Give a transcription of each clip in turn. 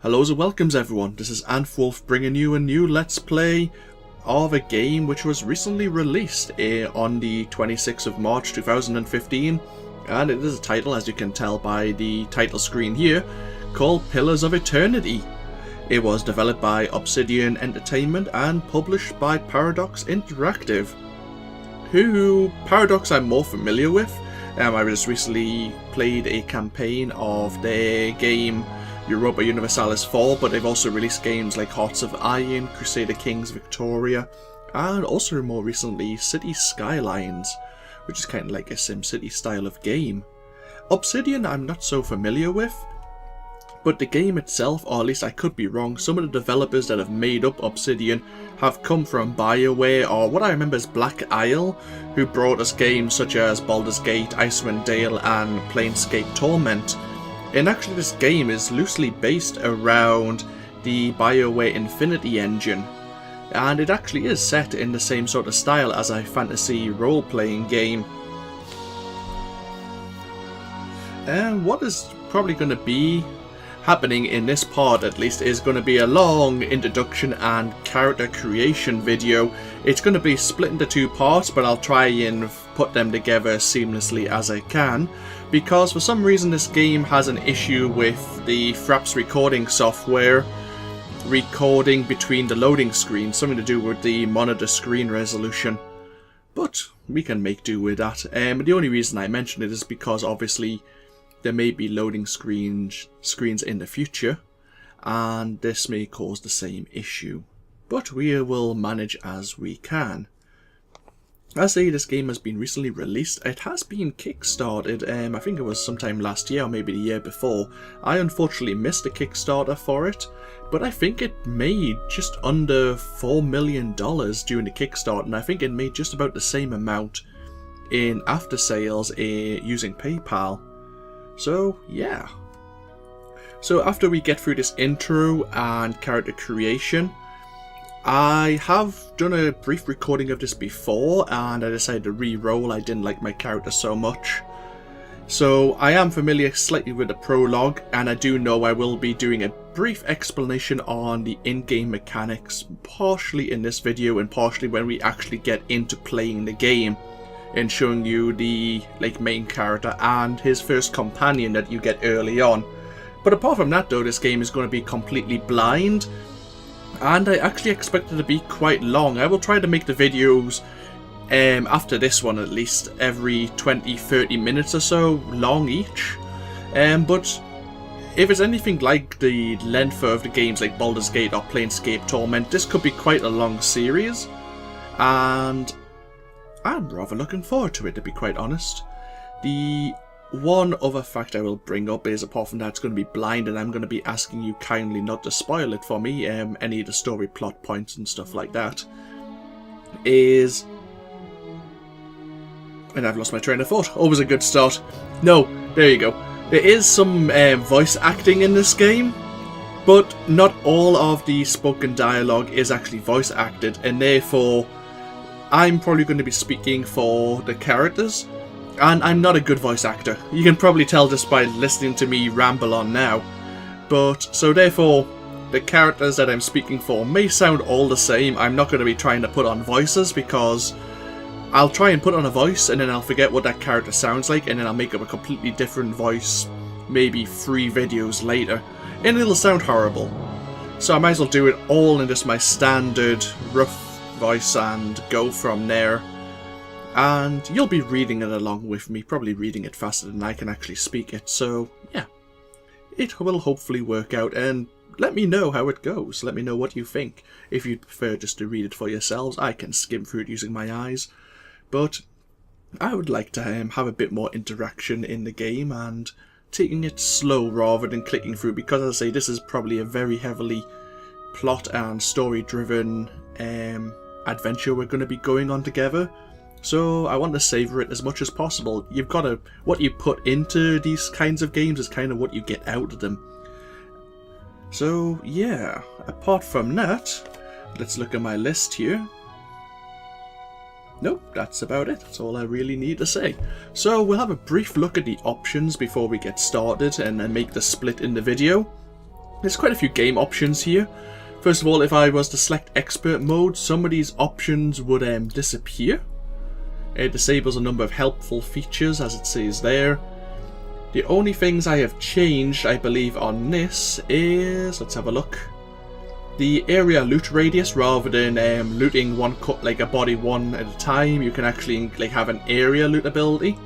Hellos and welcomes everyone, this is AnthWolf bringing you a new Let's Play of a game which was recently released on the 26th of March 2015, and it is a title, as you can tell by the title screen here, called Pillars of Eternity. It was developed by Obsidian Entertainment and published by Paradon Interactive, who Paradox I'm more familiar with. I just recently played a campaign of their game Europa Universalis 4, but they've also released games like Hearts of Iron, Crusader Kings Victoria, and also more recently City Skylines, which is kind of like a SimCity style of game. Obsidian I'm not so familiar with, but the game itself, or at least I could be wrong, some of the developers that have made up Obsidian have come from Bioware, or what I remember as Black Isle, who brought us games such as Baldur's Gate, Icewind Dale and Planescape Torment. And actually this game is loosely based around the Bioware Infinity engine, and it actually is set in the same sort of style as a fantasy role-playing game. And what is probably going to be happening in this part, at least, is going to be a long introduction and character creation video. It's going to be split into two parts, but I'll try and put them together seamlessly as I can, because for some reason this game has an issue with the Fraps recording software recording between the loading screens, something to do with the monitor screen resolution. But we can make do with that. The only reason I mention it is because obviously there may be loading screens in the future, and this may cause the same issue. But we will manage as we can. As I say, this game has been recently released. It has been kickstarted, I think it was sometime last year or maybe the year before. I unfortunately missed the Kickstarter for it, but I think it made just under $4 million during the Kickstarter, and I think it made just about the same amount in after sales using PayPal. So yeah. So after we get through this intro and character creation, I have done a brief recording of this before and I decided to re-roll. I didn't like my character so much. So I am familiar slightly with the prologue, and I do know I will be doing a brief explanation on the in-game mechanics, partially in this video and partially when we actually get into playing the game, and showing you the main character and his first companion that you get early on. But apart from that though, this game is going to be completely blind, and I actually expect it to be quite long. I will try to make the videos after this one at least every 20-30 minutes or so long each, but if it's anything like the length of the games like Baldur's Gate or Planescape Torment, this could be quite a long series, and I'm rather looking forward to it, to be quite honest. The one other fact I will bring up is, apart from that, it's going to be blind, and I'm going to be asking you kindly not to spoil it for me, any of the story plot points and stuff like that, is... And I've lost my train of thought. Always a good start. No, there you go. There is some voice acting in this game, but not all of the spoken dialogue is actually voice acted, and therefore I'm probably going to be speaking for the characters, and I'm not a good voice actor. You can probably tell just by listening to me ramble on now. But, so therefore, the characters that I'm speaking for may sound all the same. I'm not going to be trying to put on voices, because I'll try and put on a voice and then I'll forget what that character sounds like, and then I'll make up a completely different voice maybe 3 videos later, and it'll sound horrible. So I might as well do it all in just my standard rough voice and go from there, and you'll be reading it along with me, probably reading it faster than I can actually speak it. So yeah, it will hopefully work out, and let me know how it goes. Let me know what you think. If you'd prefer just to read it for yourselves, I can skim through it using my eyes, but I would like to have a bit more interaction in the game and taking it slow rather than clicking through, because as I say, this is probably a very heavily plot and story driven adventure we're going to be going on together, so I want to savour it as much as possible. You've got to, what you put into these kinds of games is kind of what you get out of them. So yeah, apart from that, let's look at my list here. Nope, that's about it. That's all I really need to say. So we'll have a brief look at the options before we get started and then make the split in the video. There's quite a few game options here. First of all, if I was to select expert mode, some of these options would disappear. It disables a number of helpful features, as it says there. The only things I have changed, I believe, on this is, let's have a look, the area loot radius. Rather than looting one cut like a body one at a time, you can actually like have an area loot ability.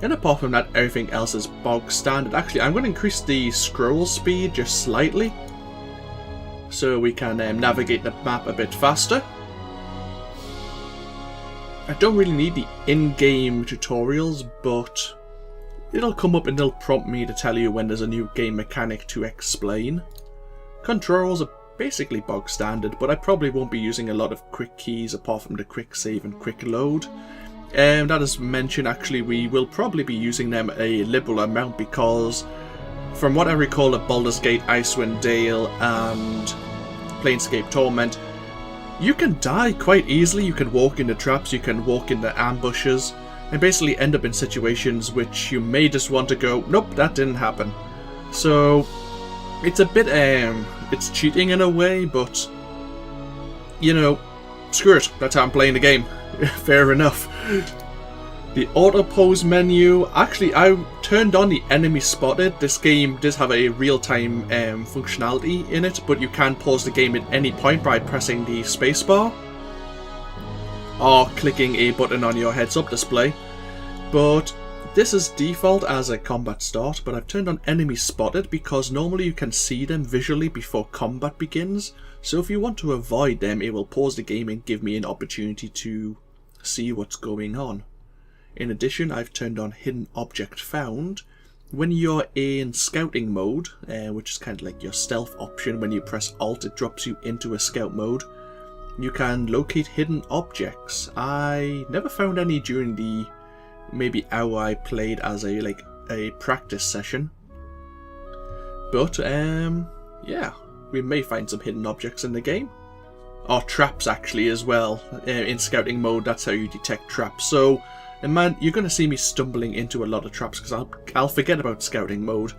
And apart from that, everything else is bog standard. Actually, I'm going to increase the scroll speed just slightly, so we can navigate the map a bit faster. I don't really need the in-game tutorials, but it'll come up and it'll prompt me to tell you when there's a new game mechanic to explain. Controls are basically bog standard, but I probably won't be using a lot of quick keys apart from the quick save and quick load. That is mentioned, actually, we will probably be using them a liberal amount, because from what I recall of Baldur's Gate, Icewind Dale and Planescape Torment, you can die quite easily. You can walk into traps, you can walk into ambushes, and basically end up in situations which you may just want to go, nope, that didn't happen. So it's a bit, it's cheating in a way, but, you know, screw it, that's how I'm playing the game. Fair enough. The auto pose menu, actually I turned on the enemy spotted. This game does have a real-time functionality in it, but you can pause the game at any point by pressing the spacebar or clicking a button on your heads up display. But this is default as a combat start, but I've turned on enemy spotted because normally you can see them visually before combat begins. So if you want to avoid them, it will pause the game and give me an opportunity to see what's going on. In addition, I've turned on hidden object found. When you're in scouting mode, which is kind of like your stealth option, when you press Alt it drops you into a scout mode. You can locate hidden objects. I never found any during the maybe hour I played as a practice session. But yeah, we may find some hidden objects in the game. Or traps actually as well. In scouting mode, that's how you detect traps. So and man, you're going to see me stumbling into a lot of traps because I'll forget about scouting mode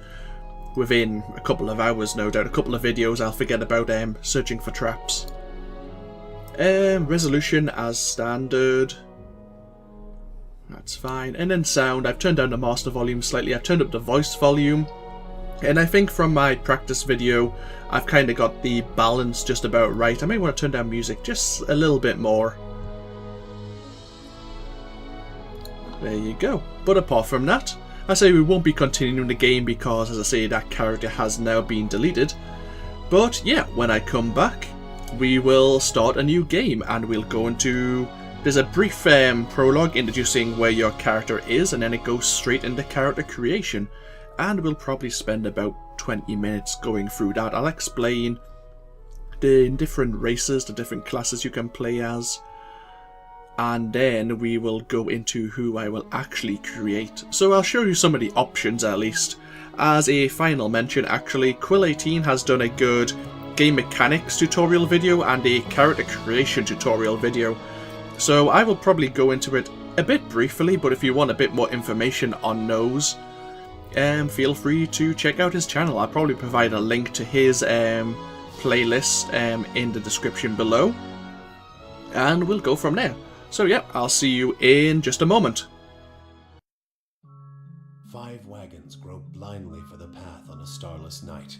within a couple of hours, no doubt. A couple of videos I'll forget about searching for traps. Resolution as standard. That's fine. And then sound, I've turned down the master volume slightly. I've turned up the voice volume. And I think from my practice video, I've kind of got the balance just about right. I may want to turn down music just a little bit more. There you go. But apart from that, I say we won't be continuing the game because, as I say, that character has now been deleted. But yeah, when I come back, we will start a new game and we'll go into... There's a brief prologue introducing where your character is, and then it goes straight into character creation. And we'll probably spend about 20 minutes going through that. I'll explain the different races, the different classes you can play as. And then we will go into who I will actually create. So I'll show you some of the options at least. As a final mention, actually, Quill18 has done a good game mechanics tutorial video and a character creation tutorial video. So I will probably go into it a bit briefly, but if you want a bit more information on those, feel free to check out his channel. I'll probably provide a link to his playlist in the description below. And we'll go from there. So yeah, I'll see you in just a moment. 5 wagons grope blindly for the path on a starless night,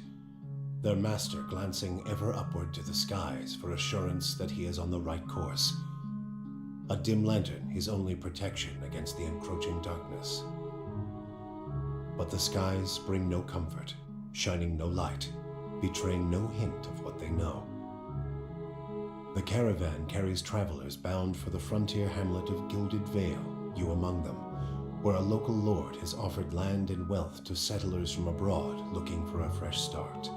their master glancing ever upward to the skies for assurance that he is on the right course. A dim lantern his only protection against the encroaching darkness. But the skies bring no comfort, shining no light, betraying no hint of what they know. The caravan carries travelers bound for the frontier hamlet of Gilded Vale, you among them, where a local lord has offered land and wealth to settlers from abroad looking for a fresh start.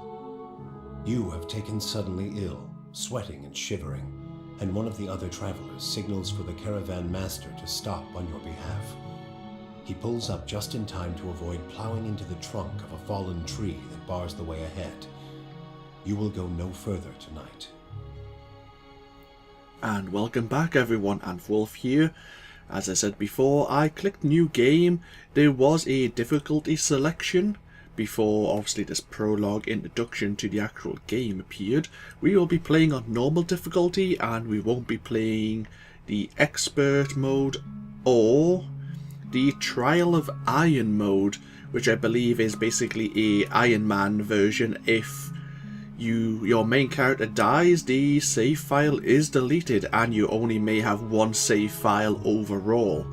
You have taken suddenly ill, sweating and shivering, and one of the other travelers signals for the caravan master to stop on your behalf. He pulls up just in time to avoid plowing into the trunk of a fallen tree that bars the way ahead. You will go no further tonight. And welcome back everyone, AnthWolf here. As I said before, I clicked new game. There was a difficulty selection, before obviously this prologue introduction to the actual game appeared, we will be playing on normal difficulty, and we won't be playing the expert mode or the Trial of Iron mode, which I believe is basically a Iron Man version. If your main character dies, the save file is deleted and you only may have one save file overall.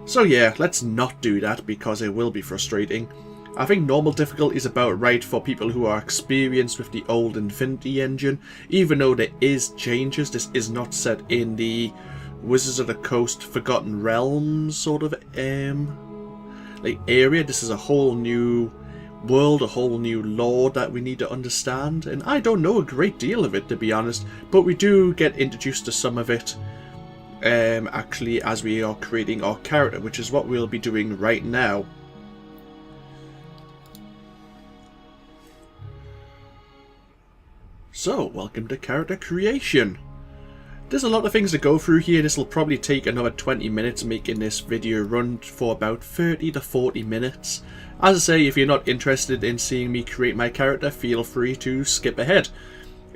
So yeah, let's not do that because it will be frustrating. I think normal difficulty is about right for people who are experienced with the old Infinity engine. Even though there is changes, this is not set in the Wizards of the Coast Forgotten Realms sort of like area. This is a whole new world, a whole new lore that we need to understand, and I don't know a great deal of it, to be honest, but we do get introduced to some of it actually as we are creating our character, which is what we'll be doing right now. So, welcome to character creation. There's a lot of things to go through here. This will probably take another 20 minutes, making this video run for about 30 to 40 minutes. As I say, if you're not interested in seeing me create my character, feel free to skip ahead.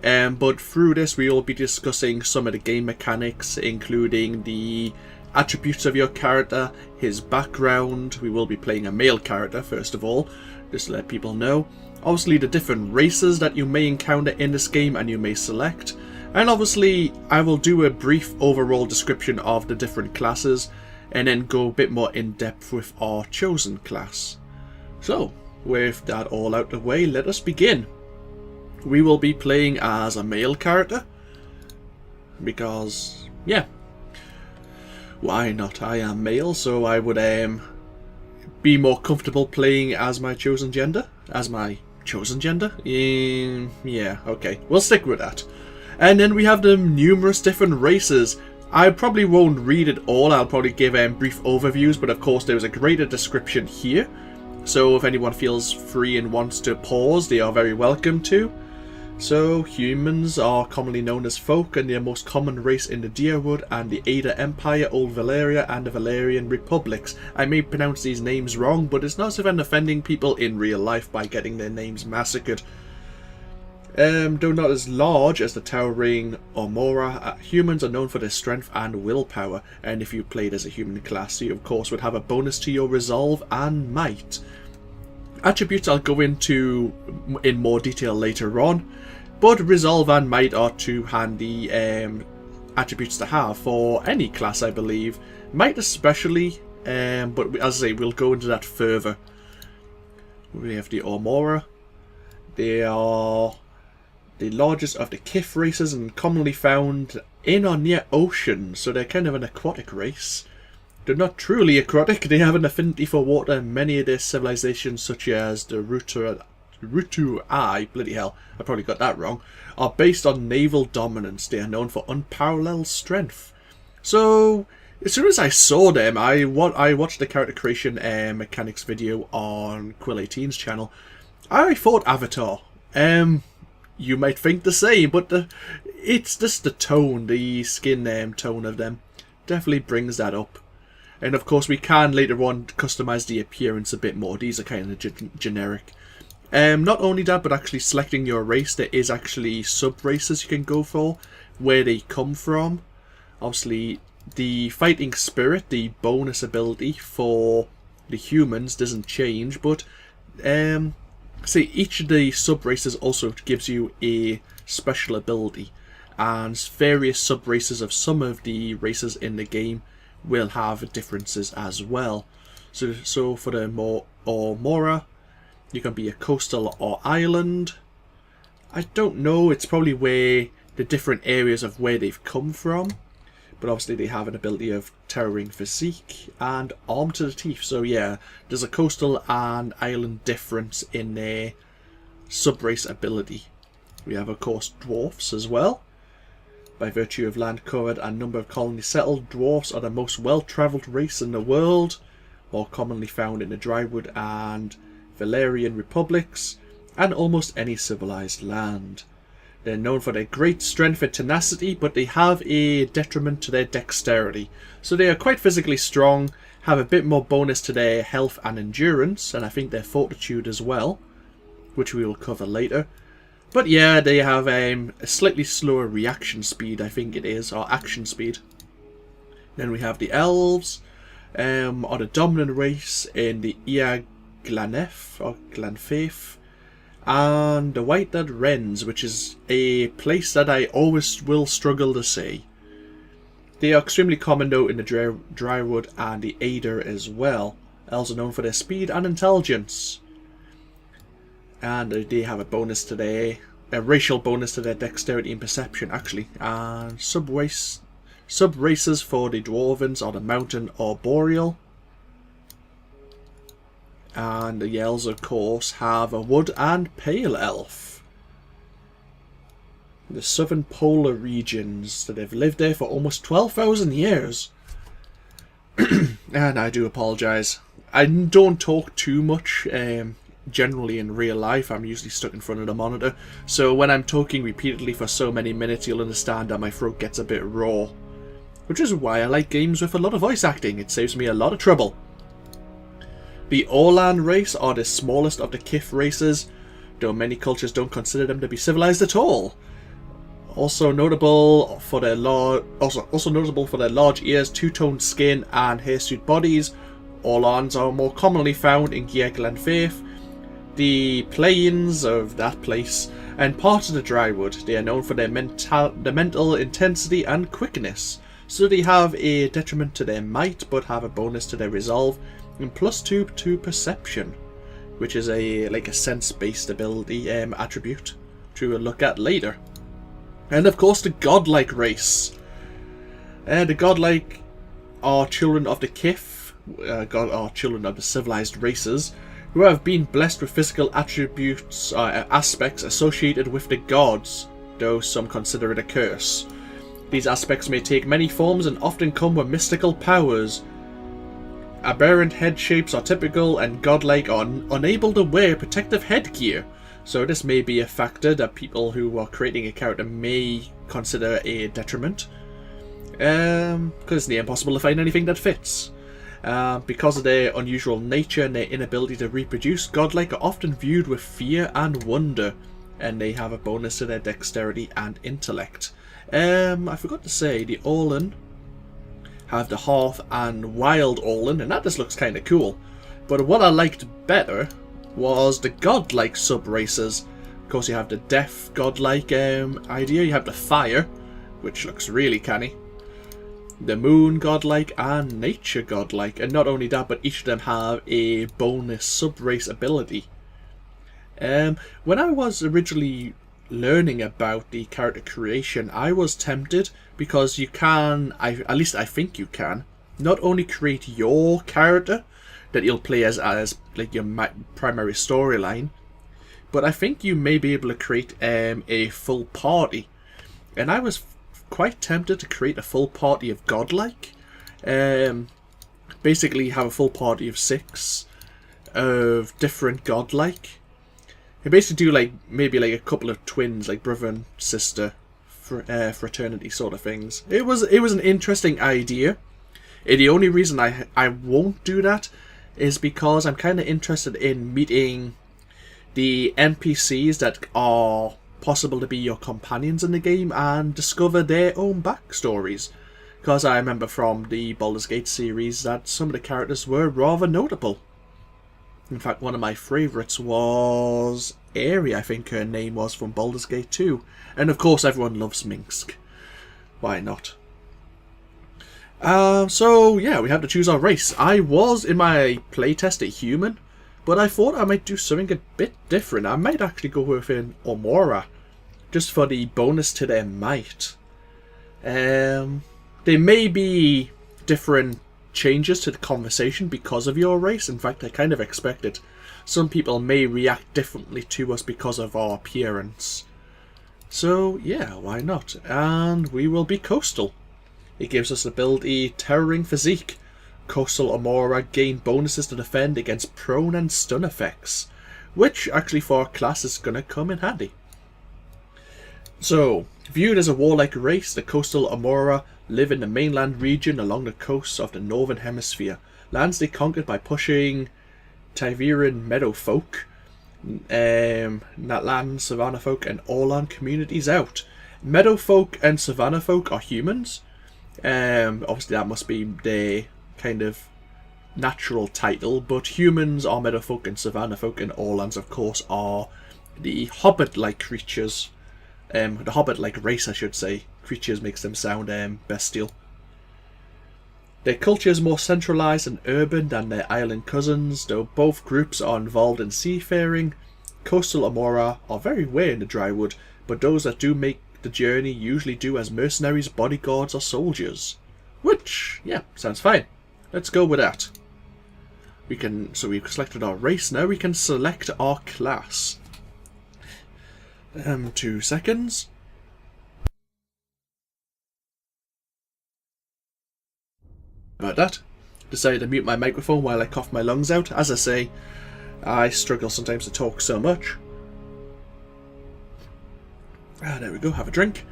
But through this we will be discussing some of the game mechanics, including the attributes of your character, his background. We will be playing a male character first of all, just to let people know. Obviously the different races that you may encounter in this game and you may select. And obviously I will do a brief overall description of the different classes and then go a bit more in depth with our chosen class. So, with that all out the way, let us begin. We will be playing as a male character, because, yeah, why not? I am male, so I would be more comfortable playing as my chosen gender. Yeah, okay, we'll stick with that. And then we have the numerous different races. I probably won't read it all, I'll probably give brief overviews, but of course there is a greater description here. So if anyone feels free and wants to pause, they are very welcome to. So humans are commonly known as folk, and their most common race in the Dyrwood and the Ada Empire, Old Valyria and the Valerian Republics. I may pronounce these names wrong, but it's not as if I'm offending people in real life by getting their names massacred. Though not as large as the towering Aumanu, humans are known for their strength and willpower, and if you played as a human class, you of course would have a bonus to your resolve and might. Attributes I'll go into in more detail later on, but resolve and might are two handy attributes to have for any class, I believe. Might especially, but as I say, we'll go into that further. We have the Aumanu. They are the largest of the Kith races and commonly found in or near oceans, so they're kind of an aquatic race. They're not truly aquatic, they have an affinity for water, and many of their civilizations, such as the bloody hell, I probably got that wrong, are based on naval dominance. They are known for unparalleled strength. So, as soon as I saw them, I watched the character creation mechanics video on Quill18's channel. I thought Avatar. You might think the same, but it's just the tone, the skin tone of them definitely brings that up. And of course we can later on customize the appearance a bit more. These are kind of generic. Not only that, but actually selecting your race, there is actually sub-races you can go for, where they come from. Obviously the fighting spirit, the bonus ability for the humans, doesn't change, but see, each of the sub-races also gives you a special ability, and various sub-races of some of the races in the game will have differences as well. So for the Aumanu, you can be a coastal or island. I don't know, it's probably where the different areas of where they've come from, but obviously they have an ability of towering physique and armed to the teeth. So yeah, there's a coastal and island difference in their sub-race ability. We have of course dwarfs as well. By virtue of land covered and number of colonies settled, dwarfs are the most well-travelled race in the world, more commonly found in the Drywood and Valerian Republics, and almost any civilized land. They're known for their great strength and tenacity, but they have a detriment to their dexterity. So they are quite physically strong, have a bit more bonus to their health and endurance, and I think their fortitude as well, which we will cover later. But yeah, they have a slightly slower reaction speed, I think it is, or action speed. Then we have the elves, are the dominant race in the Glanef, or Glanfaith, and the White-Dead Wrens, which is a place that I always will struggle to say. They are extremely common though in the Drywood and the Ader as well. Elves are known for their speed and intelligence. And they have a bonus to their, a racial bonus to their dexterity and perception actually. And sub-races for the Dwarvens are the Mountain or Boreal. And the Elves of course have a Wood and Pale Elf. The southern polar regions that have lived there for almost 12,000 years. And I do apologise. I don't talk too much generally in real life. I'm usually stuck in front of the monitor. So when I'm talking repeatedly for so many minutes, you'll understand that my throat gets a bit raw. Which is why I like games with a lot of voice acting. It saves me a lot of trouble. The Orlan race are the smallest of the Kith races, though many cultures don't consider them to be civilized at all. Also notable for their large ears, two-toned skin, and hirsute bodies, Orlans are more commonly found in Gia Glanfaith, the plains of that place, and parts of the Drywood. They are known for their mental intensity and quickness, so they have a detriment to their might, but have a bonus to their resolve, and +2 to perception, which is like a sense-based ability attribute, which we will look at later. And of course the godlike race. The godlike are children of the Kith, are children of the civilized races, who have been blessed with physical attributes, aspects associated with the gods, though some consider it a curse. These aspects may take many forms and often come with mystical powers. Aberrant head shapes are typical, and godlike are unable to wear protective headgear. So this may be a factor that people who are creating a character may consider a detriment. Because it's near impossible to find anything that fits. Because of their unusual nature and their inability to reproduce, godlike are often viewed with fear and wonder. And they have a bonus to their dexterity and intellect. I forgot to say, the Orlan have the Hearth and Wild Orlan, and that just looks kind of cool. But what I liked better was the godlike sub-races. Of course you have the death godlike idea, you have the fire, which looks really canny, the moon godlike, and nature godlike. And not only that, but each of them have a bonus sub-race ability. When I was originally learning about the character creation, I was tempted, because you can, at least I think you can, not only create your character that you'll play as like your primary storyline, but I think you may be able to create a full party. And I was quite tempted to create a full party of godlike. Basically have a full party of 6 of different godlike. And basically do like maybe like a couple of twins, like brother and sister fraternity sort of things. It was an interesting idea. The only reason I won't do that is because I'm kind of interested in meeting the NPCs that are possible to be your companions in the game and discover their own backstories. Because I remember from the Baldur's Gate series that some of the characters were rather notable. In fact, one of my favourites was Eora, I think her name was, from Baldur's Gate 2. And of course everyone loves Minsk. Why not? So yeah, we have to choose our race. I was in my playtest a human, but I thought I might do something a bit different. I might actually go with an Aumanu, just for the bonus to their might. There may be different changes to the conversation because of your race. In fact, I kind of expect it. Some people may react differently to us because of our appearance. So yeah, why not? And we will be coastal. It gives us the ability Terroring Physique. Coastal Aumanu gain bonuses to defend against prone and stun effects, which actually for our class is going to come in handy. So, viewed as a warlike race, the Coastal Aumanu live in the mainland region along the coasts of the Northern Hemisphere. Lands they conquered by pushing Tyveran meadowfolk, Natlan, Savannah folk, and Orlan communities out. Meadowfolk and Savannah folk are humans. Obviously that must be their kind of natural title, but humans are Meadowfolk and Savannah folk, and Orlans of course are the Hobbit-like creatures. The Hobbit-like race, I should say. Creatures makes them sound bestial. Their culture is more centralised and urban than their island cousins, though both groups are involved in seafaring. Coastal Amora are very rare in the Drywood, but those that do make the journey usually do as mercenaries, bodyguards, or soldiers. Which, yeah, sounds fine. Let's go with that. So we've selected our race, now we can select our class. 2 seconds. About that. Decided to mute my microphone while I cough my lungs out. As I say, I struggle sometimes to talk so much. There we go, have a drink.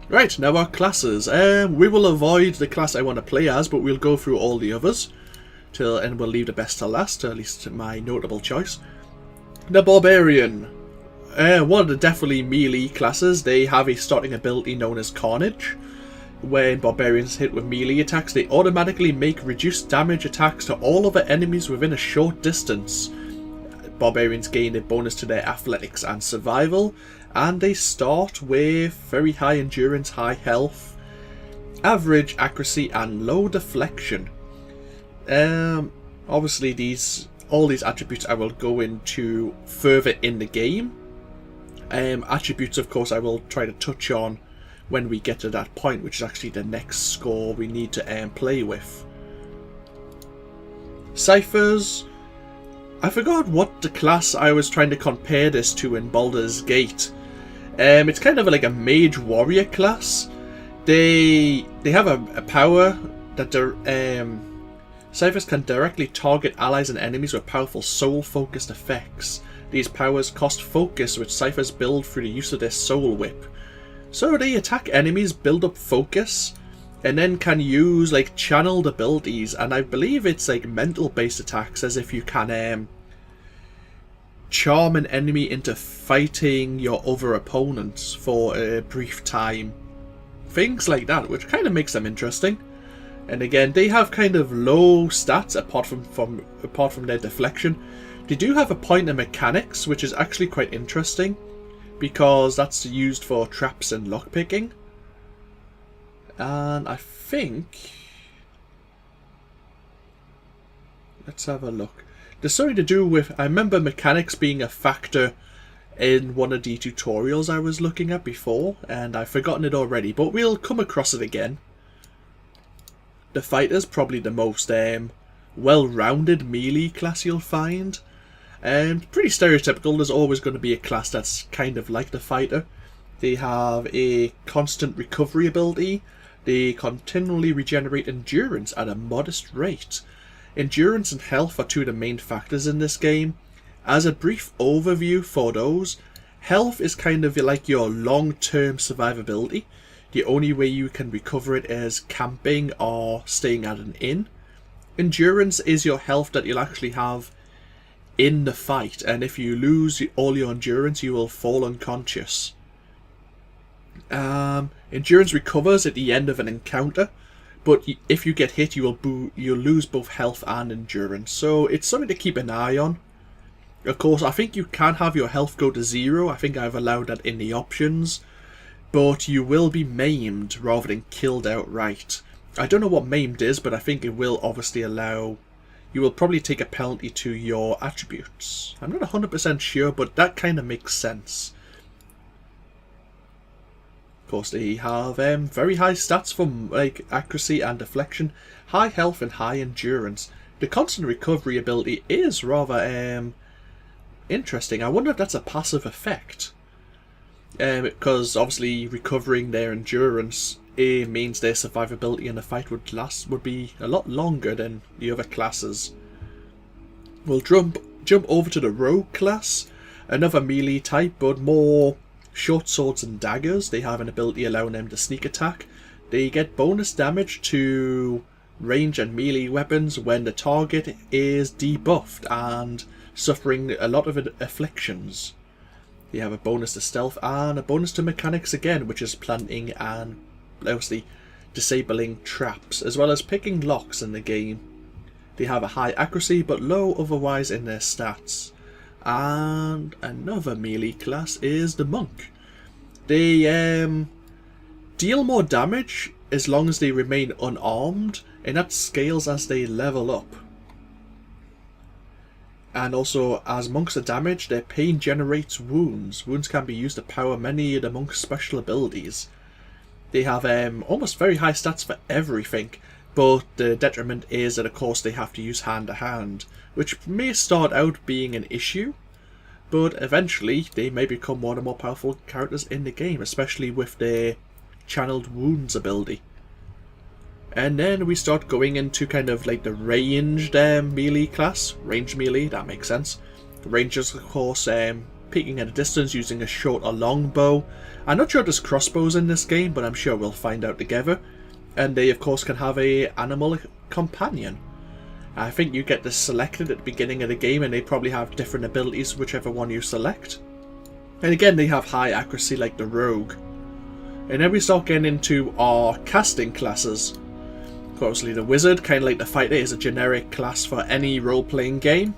Right, now our classes. We will avoid the class I want to play as, but we'll go through all the others. And we'll leave the best to last, at least my notable choice. The Barbarian. One of the definitely melee classes. They have a starting ability known as Carnage. When Barbarians hit with melee attacks, they automatically make reduced damage attacks to all other enemies within a short distance. Barbarians gain a bonus to their athletics and survival, and they start with very high endurance, high health, average accuracy, and low deflection. Obviously all these attributes I will go into further in the game. Attributes, of course, I will try to touch on when we get to that point, which is actually the next score we need to play with. Ciphers. I forgot what the class I was trying to compare this to in Baldur's Gate. It's kind of like a mage warrior class. They have a power that Ciphers can directly target allies and enemies with powerful soul-focused effects. These powers cost focus, which Ciphers build through the use of their soul whip. So they attack enemies, build up focus, and then can use like channeled abilities, and I believe it's like mental based attacks, as if you can charm an enemy into fighting your other opponents for a brief time. Things like that, which kind of makes them interesting. And again, they have kind of low stats apart from their deflection. They do have a point in mechanics, which is actually quite interesting, because that's used for traps and lockpicking. And I think... let's have a look. There's something to do with... I remember mechanics being a factor in one of the tutorials I was looking at before, and I've forgotten it already, but we'll come across it again. The fighter's probably the most well-rounded melee class you'll find. Pretty stereotypical. There's always going to be a class that's kind of like the fighter. They have a constant recovery ability. They continually regenerate endurance at a modest rate. Endurance and health are two of the main factors in this game. As a brief overview for those, health is kind of like your long-term survivability. The only way you can recover it is camping or staying at an inn. Endurance is your health that you'll actually have in the fight, and if you lose all your endurance, you will fall unconscious. Endurance recovers at the end of an encounter, but if you get hit, you'll lose both health and endurance, so it's something to keep an eye on. Of course, I think you can have your health go to 0. I think I've allowed that in the options, but you will be maimed rather than killed outright. I don't know what maimed is, but I think it will obviously allow... you will probably take a penalty to your attributes. I'm not 100% sure, but that kind of makes sense. Of course, they have very high stats for like accuracy and deflection, high health and high endurance. The constant recovery ability is rather interesting. I wonder if that's a passive effect. Because obviously recovering their endurance means their survivability in the fight would be a lot longer than the other classes. We'll jump over to the rogue class, another melee type, but more short swords and daggers. They have an ability allowing them to sneak attack. They get bonus damage to range and melee weapons when the target is debuffed and suffering a lot of afflictions. You have a bonus to stealth and a bonus to mechanics again, which is planting and obviously disabling traps, as well as picking locks in the game. They have a high accuracy but low otherwise in their stats. And another melee class is the monk. They deal more damage as long as they remain unarmed, and that scales as they level up. And also, as monks are damaged, their pain generates wounds. Wounds can be used to power many of the monk's special abilities. They have almost very high stats for everything, but the detriment is that of course they have to use hand to hand, which may start out being an issue, but eventually they may become one of the more powerful characters in the game, especially with their channeled wounds ability. And then we start going into kind of like the ranged melee class. Ranged melee, that makes sense. The rangers, of course, peeking at a distance using a short or long bow. I'm not sure there's crossbows in this game, but I'm sure we'll find out together. And they, of course, can have a animal companion. I think you get this selected at the beginning of the game, and they probably have different abilities whichever one you select. And again, they have high accuracy like the rogue. And then we start getting into our casting classes. Obviously the wizard, kind of like the fighter, is a generic class for any role-playing game.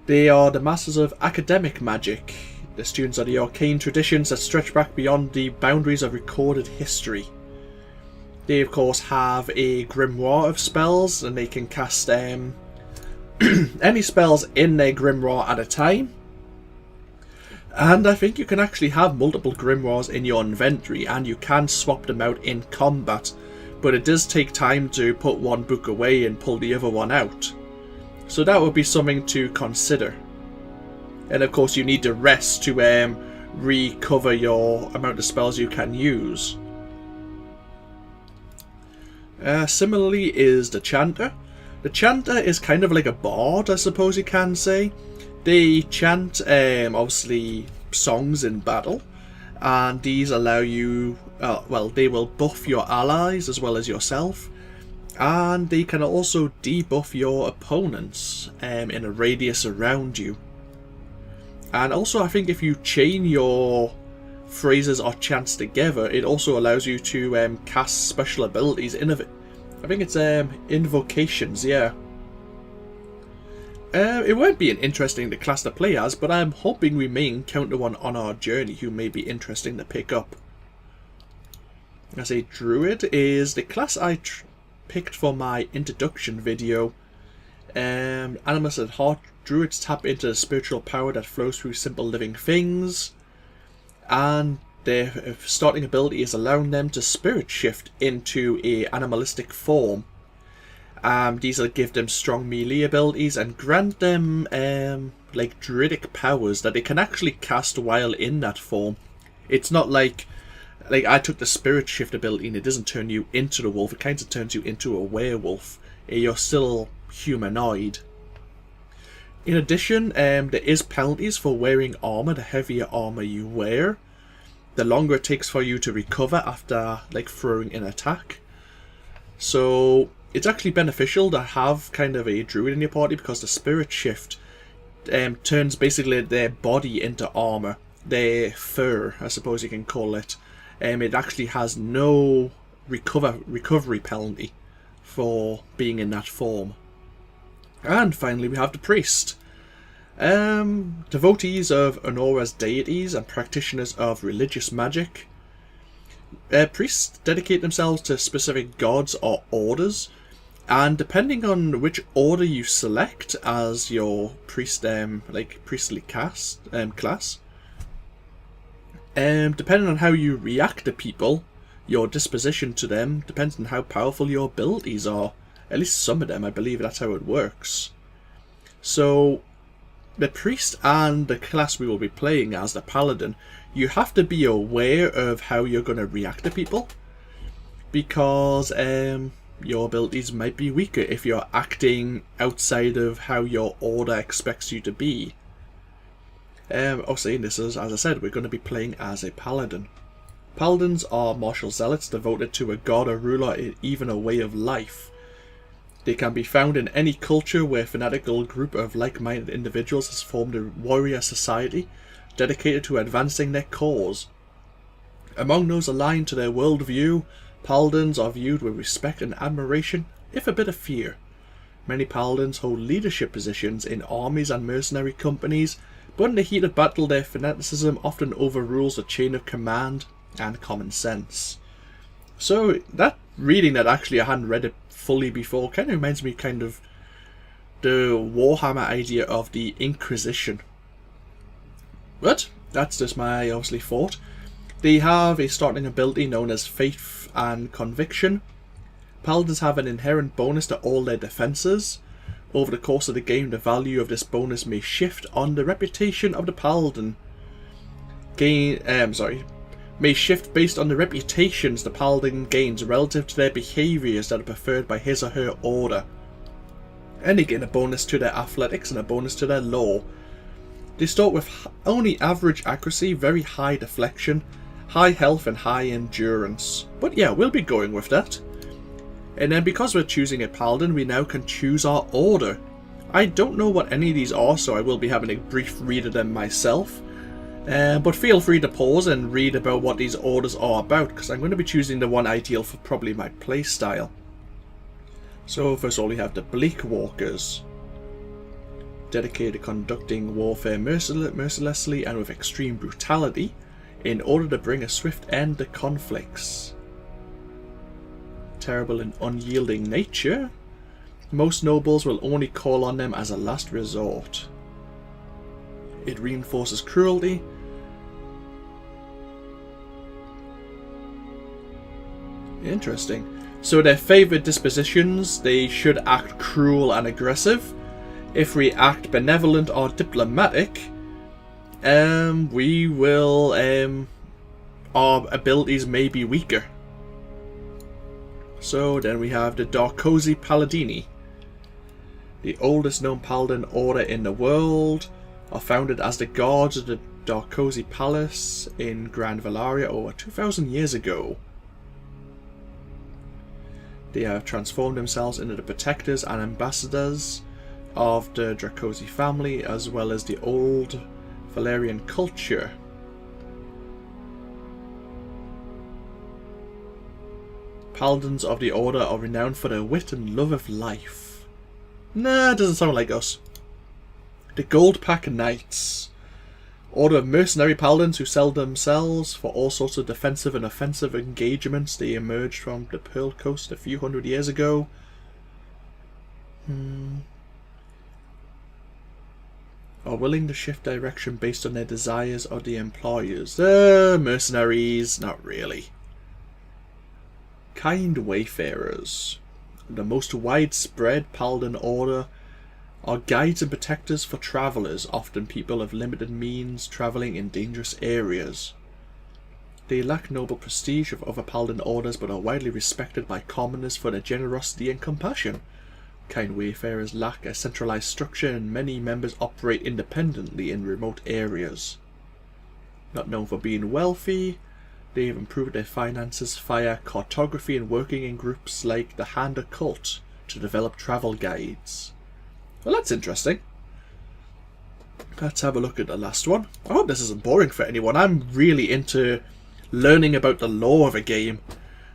They are the masters of academic magic. The students of the arcane traditions that stretch back beyond the boundaries of recorded history. They of course have a grimoire of spells, and they can cast any spells in their grimoire at a time. And I think you can actually have multiple grimoires in your inventory, and you can swap them out in combat. But it does take time to put one book away and pull the other one out. So that would be something to consider. And of course you need to rest to recover your amount of spells you can use. Similarly is the chanter. The chanter is kind of like a bard, I suppose you can say. They chant obviously songs in battle. And these allow you, well, they will buff your allies as well as yourself, and they can also debuff your opponents in a radius around you. And also I think if you chain your phrases or chants together, it also allows you to cast special abilities. I think it's invocations, yeah. It won't be an interesting class to play as, but I'm hoping we may encounter one on our journey who may be interesting to pick up. As a druid is the class I picked for my introduction video. Animus at heart, druids tap into the spiritual power that flows through simple living things, and their starting ability is allowing them to spirit shift into a animalistic form. These will give them strong melee abilities and grant them like druidic powers that they can actually cast while in that form. It's not like I took the spirit shift ability and it doesn't turn you into the wolf, it kind of turns you into a werewolf. You're still humanoid. In addition, there is penalties for wearing armor. The heavier armor you wear, the longer it takes for you to recover after like throwing an attack. So it's actually beneficial to have kind of a druid in your party, because the spirit shift turns basically their body into armor. Their fur, I suppose you can call it. It actually has no recovery penalty for being in that form. And finally we have the priest. Devotees of Eora's deities and practitioners of religious magic. Priests dedicate themselves to specific gods or orders, and depending on which order you select as your priest, priestly class, depending on how you react to people, your disposition to them depends on how powerful your abilities are. At least some of them, I believe that's how it works. So the priest and the class we will be playing as, the paladin, you have to be aware of how you're going to react to people, because your abilities might be weaker if you're acting outside of how your order expects you to be. Also, this is, as I said, we're going to be playing as a paladin. Paladins are martial zealots devoted to a god or ruler, even a way of life. They can be found in any culture where a fanatical group of like-minded individuals has formed a warrior society dedicated to advancing their cause. Among those aligned to their worldview, Paladins are viewed with respect and admiration, if a bit of fear. Many Paladins hold leadership positions in armies and mercenary companies, but in the heat of battle their fanaticism often overrules the chain of command and common sense. So that reading that actually I hadn't read it fully before kind of reminds me kind of the Warhammer idea of the Inquisition. But that's just my obviously thought. They have a starting ability known as Faith and Conviction. Paladins have an inherent bonus to all their defenses. Over the course of the game, the value of this bonus may shift on the reputation of the Paladin. May shift based on the reputations the Paladin gains relative to their behaviours that are preferred by his or her order. And they gain a bonus to their athletics and a bonus to their lore. They start with only average accuracy, very high deflection, high health and high endurance. But yeah, we'll be going with that. And then because we're choosing a Paladin, we now can choose our order. I don't know what any of these are, so I will be having a brief read of them myself. But feel free to pause and read about what these orders are about, because I'm going to be choosing the one ideal for probably my playstyle. So first of all we have the Bleak Walkers. Dedicated to conducting warfare mercilessly and with extreme brutality, in order to bring a swift end to conflicts. Terrible and unyielding nature. Most nobles will only call on them as a last resort. It reinforces cruelty. Interesting. So their favourite dispositions, they should act cruel and aggressive. If we act benevolent or diplomatic, we will, our abilities may be weaker. So then we have the Darkosi Paladini. The oldest known Paladin order in the world, are founded as the guards of the Darkosi Palace in Grand Valaria over 2,000 years ago. They have transformed themselves into the protectors and ambassadors of the Darkosi family, as well as the old Valerian culture. Paladins of the order are renowned for their wit and love of life. Nah, doesn't sound like us. The Gold Pack Knights. Order of mercenary paladins who sell themselves for all sorts of defensive and offensive engagements. They emerged from the Pearl Coast a few hundred years ago. Are willing to shift direction based on their desires of the employers. Mercenaries, not really. Kind Wayfarers. The most widespread paladin order are guides and protectors for travellers, often people of limited means travelling in dangerous areas. They lack noble prestige of other paladin orders, but are widely respected by commoners for their generosity and compassion. Kind Wayfarers lack a centralised structure, and many members operate independently in remote areas. Not known for being wealthy, they have improved their finances via cartography and working in groups like the Hand Occult to develop travel guides. Well, that's interesting. Let's have a look at the last one. I hope this isn't boring for anyone. I'm really into learning about the lore of a game.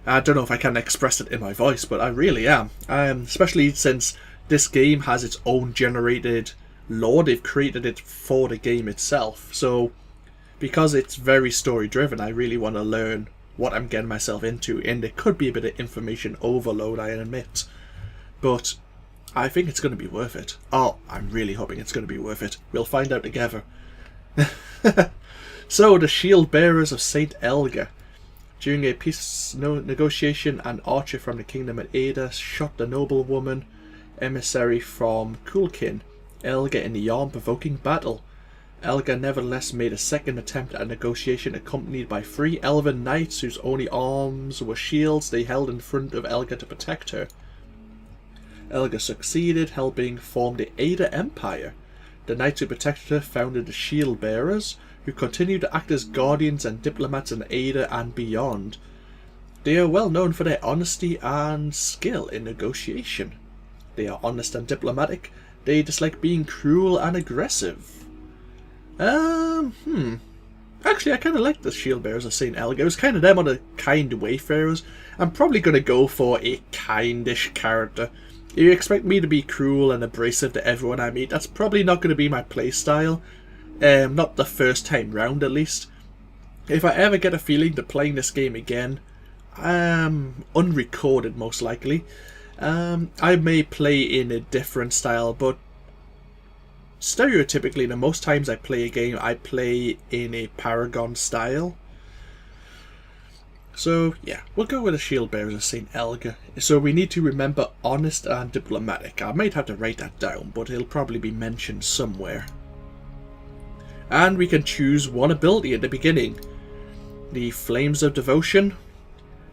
I don't know if I can express it in my voice, but I really am. Especially since this game has its own generated lore. They've created it for the game itself. So, because it's very story driven, I really want to learn what I'm getting myself into. And there could be a bit of information overload, I admit. But I think it's going to be worth it. Oh, I'm really hoping it's going to be worth it. We'll find out together. So, the Shield Bearers of St. Elga. During a peace negotiation, an archer from the Kingdom of Ada shot the noblewoman emissary from Kulkin, Elga, in the arm-provoking battle. Elga nevertheless made a second attempt at negotiation, accompanied by 3 elven knights whose only arms were shields they held in front of Elga to protect her. Elga succeeded, helping form the Ada Empire. The knights who protected her founded the Shield Bearers, who continue to act as guardians and diplomats in Ada and beyond. They are well known for their honesty and skill in negotiation. They are honest and diplomatic. They dislike being cruel and aggressive. Actually, I kind of like the Shield Bearers of St. Elga. It was kind of them on the kind wayfarers. I'm probably going to go for a kindish character. If you expect me to be cruel and abrasive to everyone I meet, that's probably not going to be my playstyle. Not the first time round, at least. If I ever get a feeling to playing this game again, unrecorded most likely, I may play in a different style, but stereotypically, the most times I play a game, I play in a Paragon style. So, yeah, we'll go with the Shield Bearers of St. Elga. So we need to remember honest and diplomatic. I might have to write that down, but it'll probably be mentioned somewhere. And we can choose one ability at the beginning. The Flames of Devotion,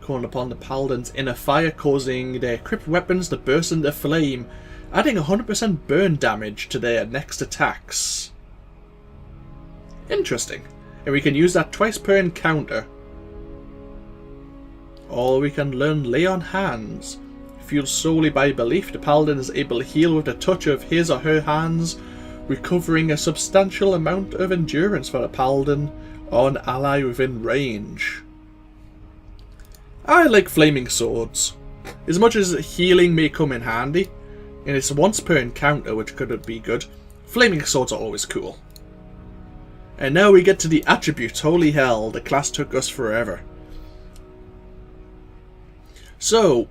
calling upon the Paladin's inner fire, causing their equipped weapons to burst into flame, adding 100% burn damage to their next attacks. Interesting. And we can use that twice per encounter. Or we can learn Lay on Hands. Fueled solely by belief, the Paladin is able to heal with the touch of his or her hands, recovering a substantial amount of endurance for the Paladin or an ally within range. I like Flaming Swords. As much as healing may come in handy, and it's once per encounter, which could be good, Flaming Swords are always cool. And now we get to the attributes. Holy hell, the class took us forever. So,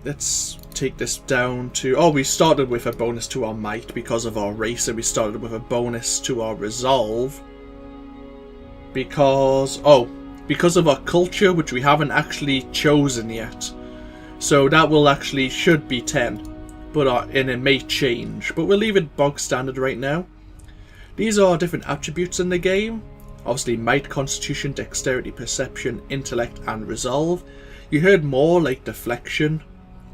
let's take this down to... Oh, we started with a bonus to our might because of our race, and we started with a bonus to our resolve. Because of our culture, which we haven't actually chosen yet. So that will actually, should be 10. And it may change, but we'll leave it bog standard right now. These are different attributes in the game. Obviously, might, constitution, dexterity, perception, intellect, and resolve. You heard more like deflection,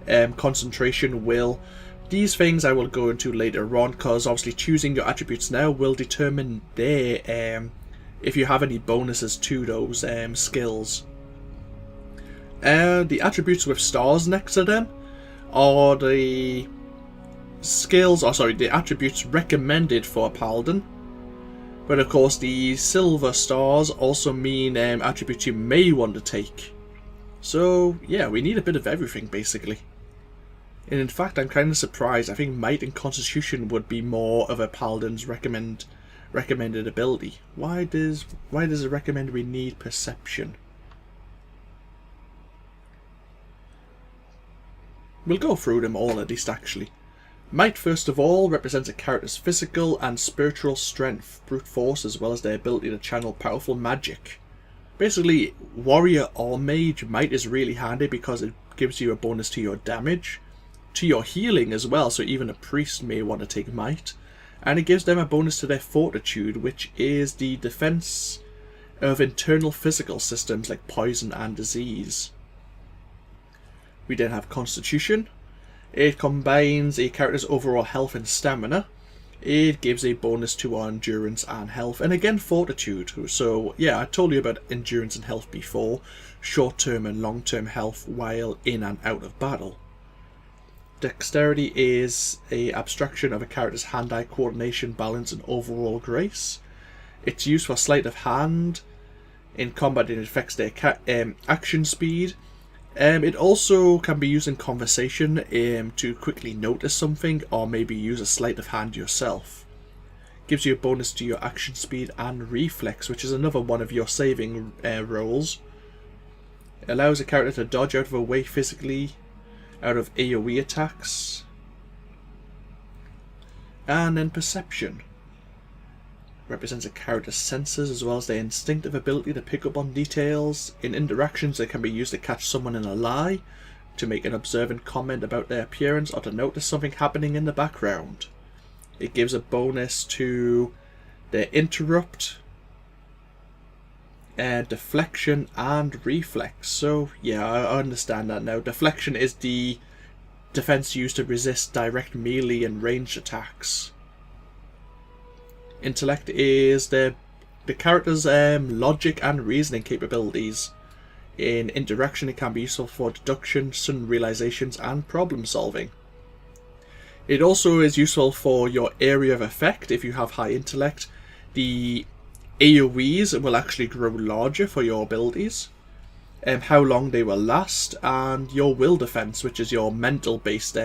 concentration, will. These things I will go into later on, because obviously choosing your attributes now will determine their if you have any bonuses to those skills. The attributes with stars next to them are the the attributes recommended for a Paladin. But of course the silver stars also mean attributes you may want to take. So yeah, we need a bit of everything basically. And in fact, I'm kind of surprised. I think might and constitution would be more of a Paladin's recommended ability. Why does it recommend we need perception? We'll go through them all at least actually. Might, first of all, represents a character's physical and spiritual strength, brute force, as well as their ability to channel powerful magic. Basically, warrior or mage, might is really handy because it gives you a bonus to your damage, to your healing as well, so even a priest may want to take might. And it gives them a bonus to their fortitude, which is the defense of internal physical systems like poison and disease. We then have constitution. It combines a character's overall health and stamina. It gives a bonus to our endurance and health, and again fortitude. So yeah, I told you about endurance and health before. Short-term and long-term health while in and out of battle. Dexterity is an abstraction of a character's hand-eye coordination, balance, and overall grace. It's used for sleight of hand. In combat, it affects their action speed. It also can be used in conversation to quickly notice something, or maybe use a sleight of hand yourself. Gives you a bonus to your action speed and reflex, which is another one of your saving rolls. It allows a character to dodge out of the way physically, out of AoE attacks. And then perception. Represents a character's senses as well as their instinctive ability to pick up on details. In interactions, they can be used to catch someone in a lie, to make an observant comment about their appearance, or to notice something happening in the background. It gives a bonus to their interrupt, deflection, and reflex. So yeah, I understand that now. Deflection is the defense used to resist direct melee and ranged attacks. Intellect is their the character's logic and reasoning capabilities. In interaction, it can be useful for deduction, sudden realizations, and problem solving. It also is useful for your area of effect. If you have high intellect, the AoEs will actually grow larger for your abilities, how long they will last, and your will defense, which is your mental based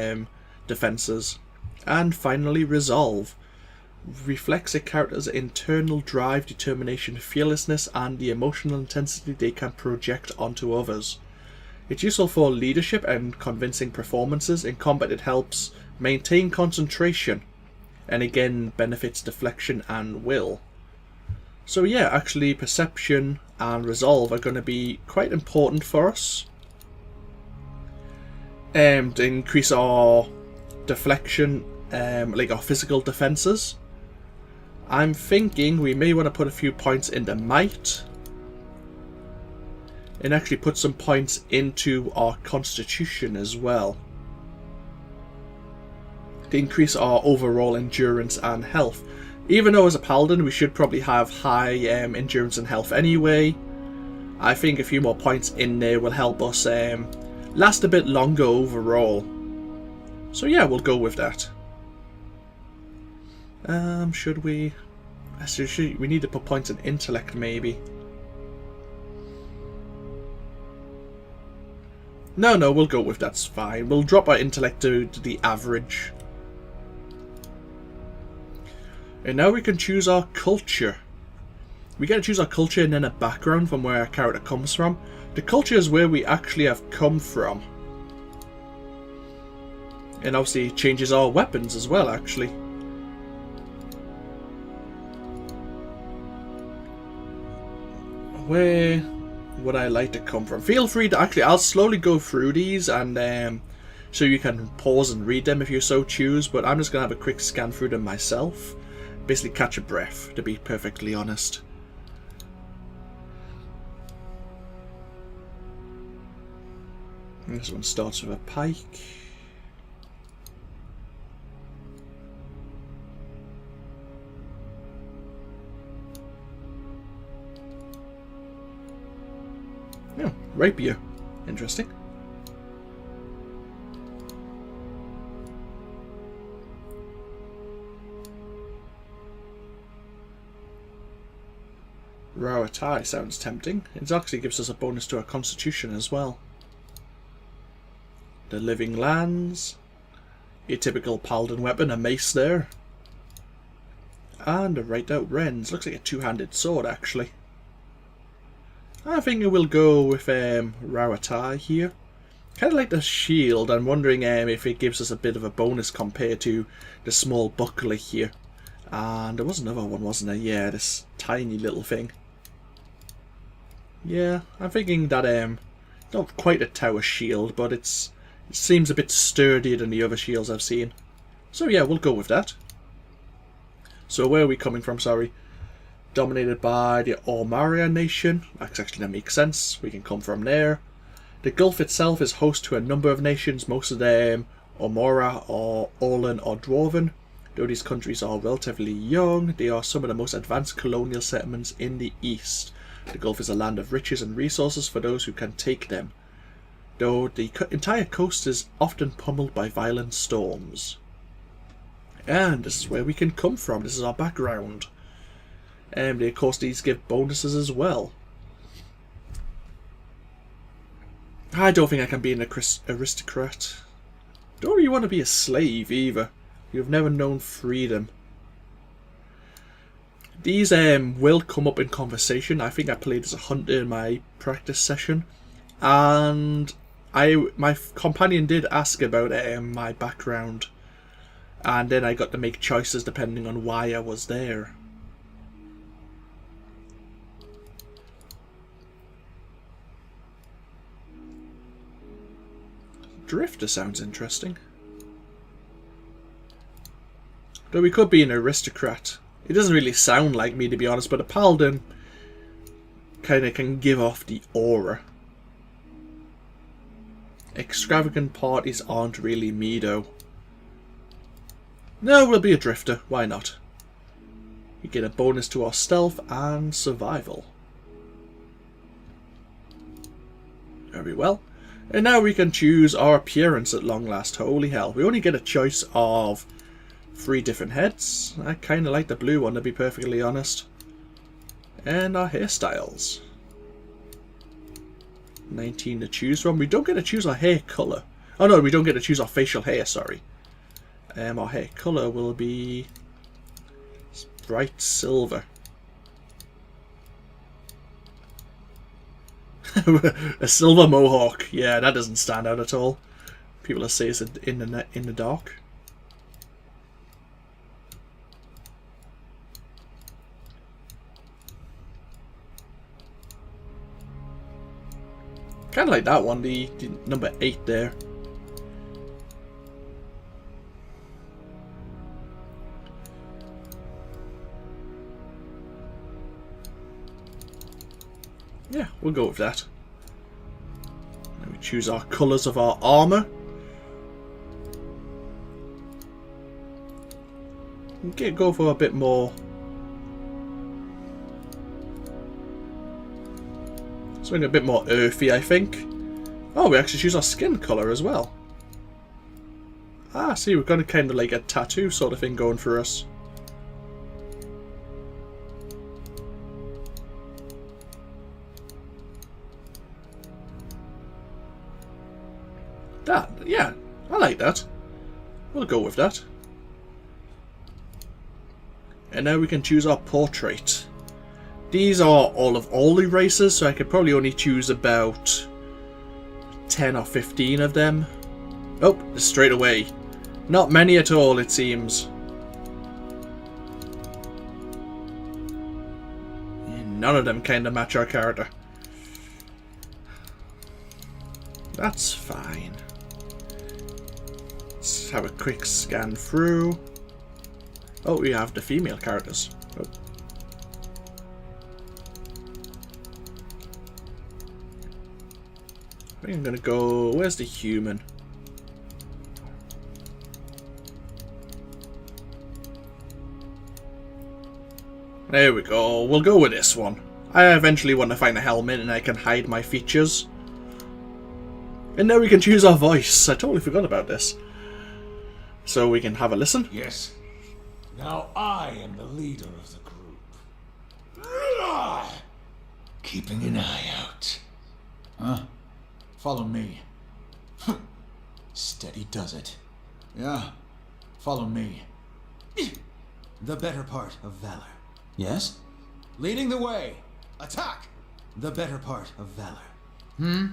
defenses. And finally, resolve reflects a character's internal drive, determination, fearlessness, and the emotional intensity they can project onto others. It's useful for leadership and convincing performances. In combat, it helps maintain concentration, and again benefits deflection and will. So yeah, actually perception and resolve are going to be quite important for us to increase our deflection, like our physical defenses. I'm thinking we may want to put a few points into might and actually put some points into our constitution as well, to increase our overall endurance and health. Even though as a paladin we should probably have high endurance and health anyway, I think a few more points in there will help us last a bit longer overall. So yeah, we'll go with that. Should we... we need to put points in intellect maybe. No, we'll go with that's fine. We'll drop our intellect to the average. And now we can choose our culture. We get to choose our culture and then a background from where our character comes from. The culture is where we actually have come from. And obviously it changes our weapons as well, actually. Where would I like to come from? Feel free to actually, I'll slowly go through these and so you can pause and read them if you so choose, but I'm just going to have a quick scan through them myself. Basically catch a breath, to be perfectly honest. And this one starts with a pike. Oh, rapier. Interesting. Rauatai sounds tempting. It actually gives us a bonus to our constitution as well. The living lands. Your typical paladin weapon, a mace there. And a right out wrens. Looks like a two-handed sword actually. I think I will go with Rauatai here. Kind of like the shield. I'm wondering if it gives us a bit of a bonus compared to the small buckler here. And there was another one, wasn't there? Yeah, this tiny little thing. Yeah, I'm thinking that not quite a tower shield, but it seems a bit sturdier than the other shields I've seen. So yeah, we'll go with that. So where are we coming from, sorry? Dominated by the Ormaria nation. That makes sense. We can come from there. The Gulf itself is host to a number of nations, most of them Ormora or Orlan or Dwarven. Though these countries are relatively young, they are some of the most advanced colonial settlements in the east. The Gulf is a land of riches and resources for those who can take them, though the entire coast is often pummeled by violent storms. And this is where we can come from. This is our background. And of course these give bonuses as well. I don't think I can be an aristocrat. Don't really want to be a slave either. You've never known freedom. These will come up in conversation. I think I played as a hunter in my practice session, and my companion did ask about my background, and then I got to make choices depending on why I was there. Drifter sounds interesting. Though we could be an aristocrat. It doesn't really sound like me, to be honest, but a paladin kind of can give off the aura. Extravagant parties aren't really me, though. No, we'll be a drifter. Why not? We get a bonus to our stealth and survival. Very well. And now we can choose our appearance at long last. Holy hell. We only get a choice of 3 different heads. I kind of like the blue one, to be perfectly honest. And our hairstyles. 19 to choose from. We don't get to choose our hair colour. Oh no, we don't get to choose our facial hair, sorry. Our hair colour will be bright silver. A silver mohawk. Yeah, that doesn't stand out at all. People will say it's in the dark. Kind of like that one, the number 8 there. Yeah, we'll go with that. Then we choose our colours of our armour. Go for a bit more. Something a bit more earthy, I think. Oh, we actually choose our skin colour as well. Ah, see, we've got a kind of like a tattoo sort of thing going for us. That, yeah, I like that. We'll go with that. And now we can choose our portrait. These are all the races, so I could probably only choose about 10 or 15 of them. Oh, straight away. Not many at all, it seems. And none of them kind of match our character. That's fine. Let's have a quick scan through. Oh, we have the female characters. Oh. I think I'm gonna go. Where's the human? There we go. We'll go with this one. I eventually want to find a helmet and I can hide my features. And now we can choose our voice. I totally forgot about this. So we can have a listen. Yes. Now I am the leader of the group. Keeping an eye out. Huh? Follow me. Steady does it. Yeah. Follow me. The better part of valor. Yes? Leading the way. Attack! The better part of valor.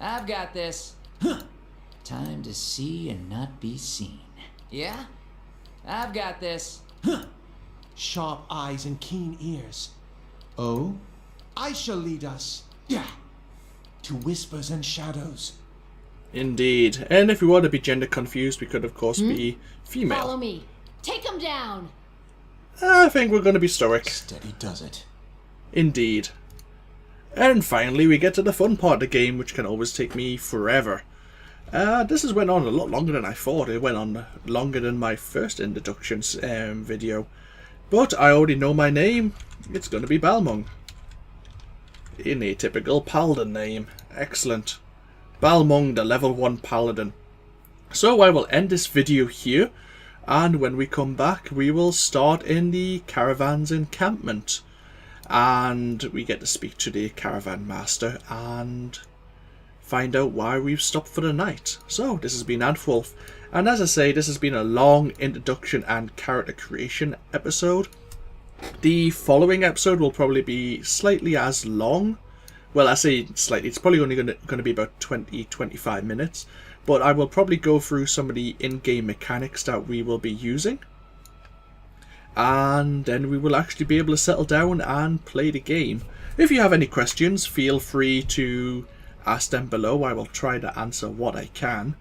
I've got this. Time to see and not be seen. Yeah? I've got this. Sharp eyes and keen ears. Oh? I shall lead us. Yeah. To whispers and shadows. Indeed. And if we want to be gender confused, we could of course be female. Follow me. Take him down. I think we're going to be stoic. Steady does it. Indeed. And finally we get to the fun part of the game, which can always take me forever. This has went on a lot longer than I thought. It went on longer than my first introduction video. But I already know my name. It's going to be Balmung. In a typical Paladin name. Excellent. Balmung the level 1 Paladin. So I will end this video here. And when we come back, we will start in the caravan's encampment. And we get to speak to the caravan master and find out why we've stopped for the night. So, this has been AnthWolf, and as I say, this has been a long introduction and character creation episode. The following episode will probably be slightly as long. Well, I say slightly, it's probably only going to be about 20-25 minutes, but I will probably go through some of the in-game mechanics that we will be using. And then we will actually be able to settle down and play the game. If you have any questions, feel free to ask them below. I will try to answer what I can.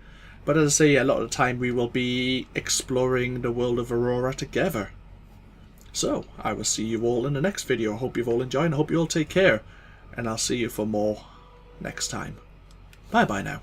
But as I say, a lot of the time we will be exploring the world of Eora together. So, I will see you all in the next video. I hope you've all enjoyed and I hope you all take care. And I'll see you for more next time. Bye bye now.